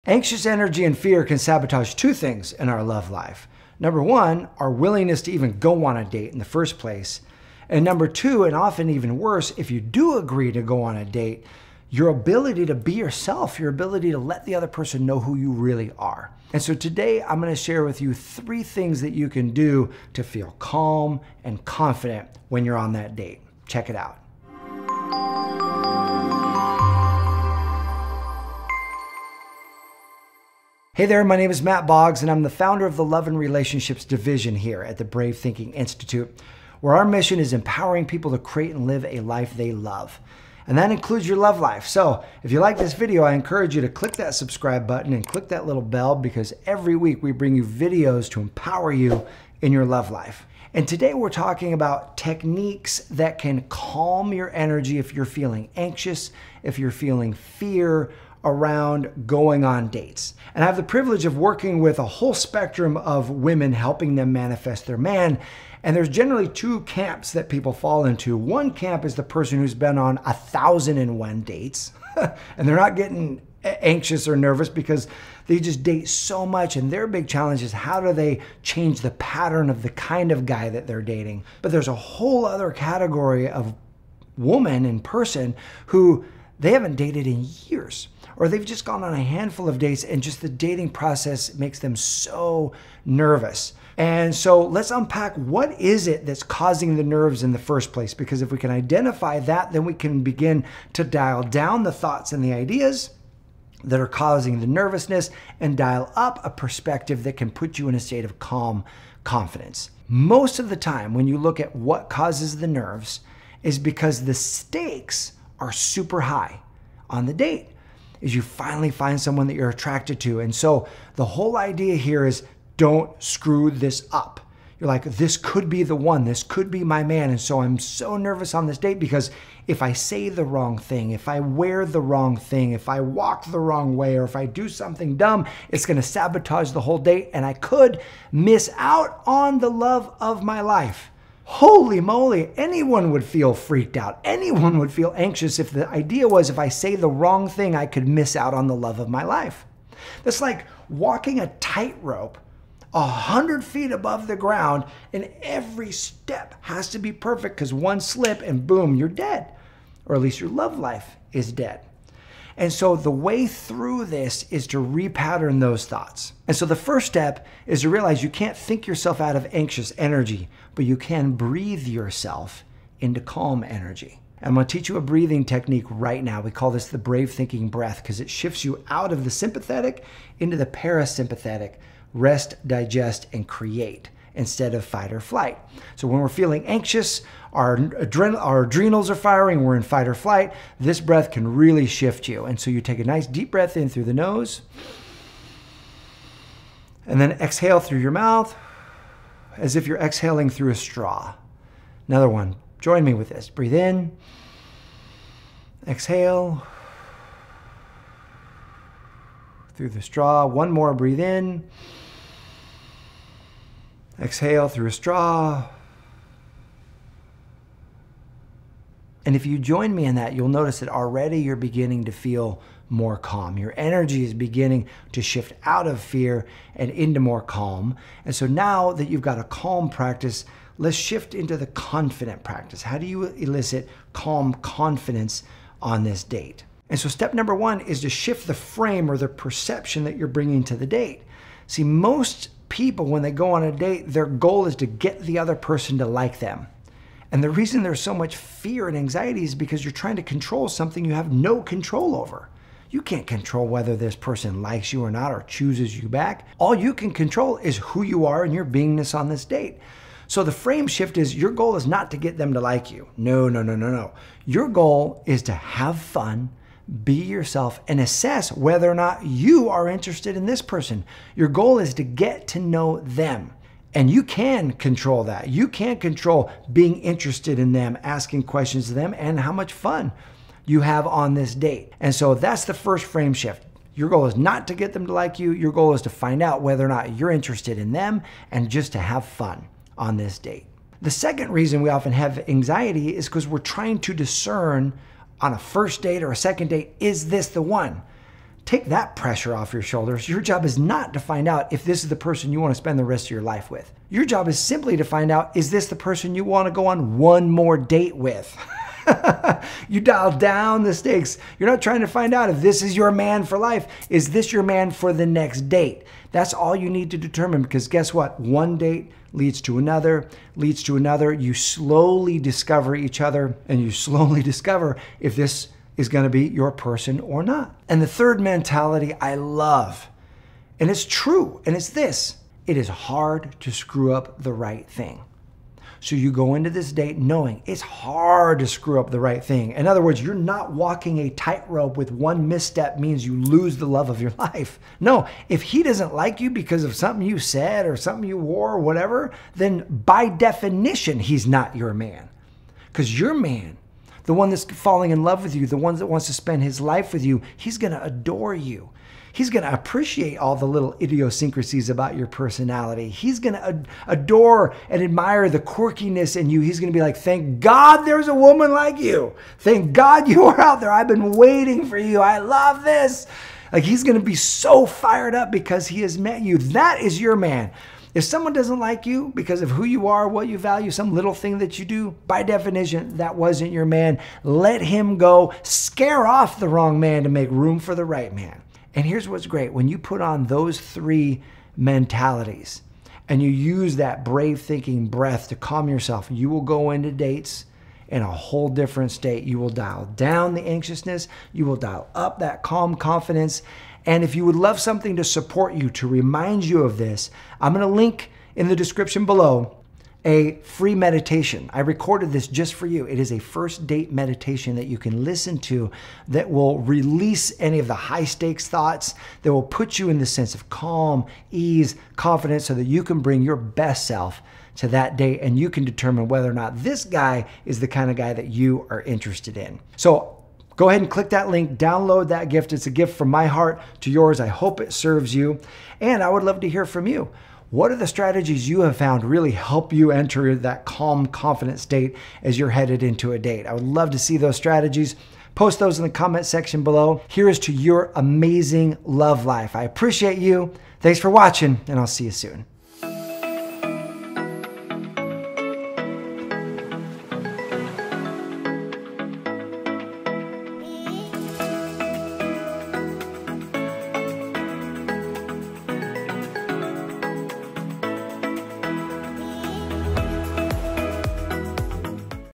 Anxious energy and fear can sabotage two things in our love life. Number one, our willingness to even go on a date in the first place. And number two, and often even worse, if you do agree to go on a date, your ability to be yourself, your ability to let the other person know who you really are. And so today I'm going to share with you 3 things that you can do to feel calm and confident when you're on that date. Check it out. Hey there, my name is Matt Boggs, and I'm the founder of the Love and Relationships Division here at the Brave Thinking Institute, where our mission is empowering people to create and live a life they love. And that includes your love life. So if you like this video, I encourage you to click that subscribe button and click that little bell, because every week we bring you videos to empower you in your love life. And today we're talking about techniques that can calm your energy if you're feeling anxious, if you're feeling fear around going on dates. And I have the privilege of working with a whole spectrum of women, helping them manifest their man. And there's generally 2 camps that people fall into. One camp is the person who's been on 1,001 dates and they're not getting anxious or nervous because they just date so much, and their big challenge is how do they change the pattern of the kind of guy that they're dating. But there's a whole other category of woman and person who they haven't dated in years, or they've just gone on a handful of dates and just the dating process makes them so nervous. And so let's unpack what is it that's causing the nerves in the first place, because if we can identify that, then we can begin to dial down the thoughts and the ideas that are causing the nervousness and dial up a perspective that can put you in a state of calm confidence. Most of the time when you look at what causes the nerves is because the stakes are super high on the date, is you finally find someone that you're attracted to. And so the whole idea here is don't screw this up. You're like, this could be the one, this could be my man. And so I'm so nervous on this date because if I say the wrong thing, if I wear the wrong thing, if I walk the wrong way, or if I do something dumb, it's going to sabotage the whole date and I could miss out on the love of my life. Holy moly, anyone would feel freaked out. Anyone would feel anxious if the idea was if I say the wrong thing, I could miss out on the love of my life. That's like walking a tightrope 100 feet above the ground, and every step has to be perfect because one slip and boom, you're dead. Or at least your love life is dead. And so the way through this is to repattern those thoughts. And so the first step is to realize you can't think yourself out of anxious energy, but you can breathe yourself into calm energy. I'm going to teach you a breathing technique right now. We call this the brave thinking breath because it shifts you out of the sympathetic into the parasympathetic. Rest, digest, and create instead of fight or flight. So when we're feeling anxious, our adrenals are firing, we're in fight or flight, this breath can really shift you. And so you take a nice deep breath in through the nose, and then exhale through your mouth as if you're exhaling through a straw. Another one. Join me with this. Breathe in, exhale through the straw. One more. Breathe in, exhale through a straw. And if you join me in that, you'll notice that already you're beginning to feel more calm. Your energy is beginning to shift out of fear and into more calm. And so now that you've got a calm practice, let's shift into the confident practice. How do you elicit calm confidence on this date? And so step number 1 is to shift the frame or the perception that you're bringing to the date. See, most people, when they go on a date, their goal is to get the other person to like them. And the reason there's so much fear and anxiety is because you're trying to control something you have no control over. You can't control whether this person likes you or not or chooses you back. All you can control is who you are and your beingness on this date. So the frame shift is your goal is not to get them to like you. No. Your goal is to have fun, be yourself, and assess whether or not you are interested in this person. Your goal is to get to know them. And you can control that. You can control being interested in them, asking questions to them, and how much fun you have on this date. And so that's the first frame shift. Your goal is not to get them to like you. Your goal is to find out whether or not you're interested in them and just to have fun on this date. The second reason we often have anxiety is because we're trying to discern on a first date or a second date, is this the one? Take that pressure off your shoulders. Your job is not to find out if this is the person you want to spend the rest of your life with. Your job is simply to find out, is this the person you want to go on one more date with? You dial down the stakes. You're not trying to find out if this is your man for life. Is this your man for the next date? That's all you need to determine, because guess what? One date leads to another, leads to another. You slowly discover each other, and you slowly discover if this is going to be your person or not. And the third mentality I love, and it's true, and it's this: it is hard to screw up the right thing. So you go into this date knowing it's hard to screw up the right thing. In other words, you're not walking a tightrope with one misstep means you lose the love of your life. No, if he doesn't like you because of something you said or something you wore or whatever, then by definition, he's not your man. Because your man, the one that's falling in love with you, the one that wants to spend his life with you, he's going to adore you. He's going to appreciate all the little idiosyncrasies about your personality. He's going to adore and admire the quirkiness in you. He's going to be like, thank God there's a woman like you. Thank God you are out there. I've been waiting for you. I love this. Like, he's going to be so fired up because he has met you. That is your man. If someone doesn't like you because of who you are, what you value, some little thing that you do, by definition, that wasn't your man. Let him go. Scare off the wrong man to make room for the right man. And here's what's great. When you put on those three mentalities and you use that brave thinking breath to calm yourself, you will go into dates in a whole different state. You will dial down the anxiousness. You will dial up that calm confidence. And if you would love something to support you, to remind you of this, I'm going to link in the description below a free meditation. I recorded this just for you. It is a first date meditation that you can listen to that will release any of the high stakes thoughts, that will put you in the sense of calm, ease, confidence, so that you can bring your best self to that date and you can determine whether or not this guy is the kind of guy that you are interested in. So go ahead and click that link, download that gift. It's a gift from my heart to yours. I hope it serves you. And I would love to hear from you. What are the strategies you have found really help you enter that calm, confident state as you're headed into a date? I would love to see those strategies. Post those in the comment section below. Here's to your amazing love life. I appreciate you. Thanks for watching, and I'll see you soon.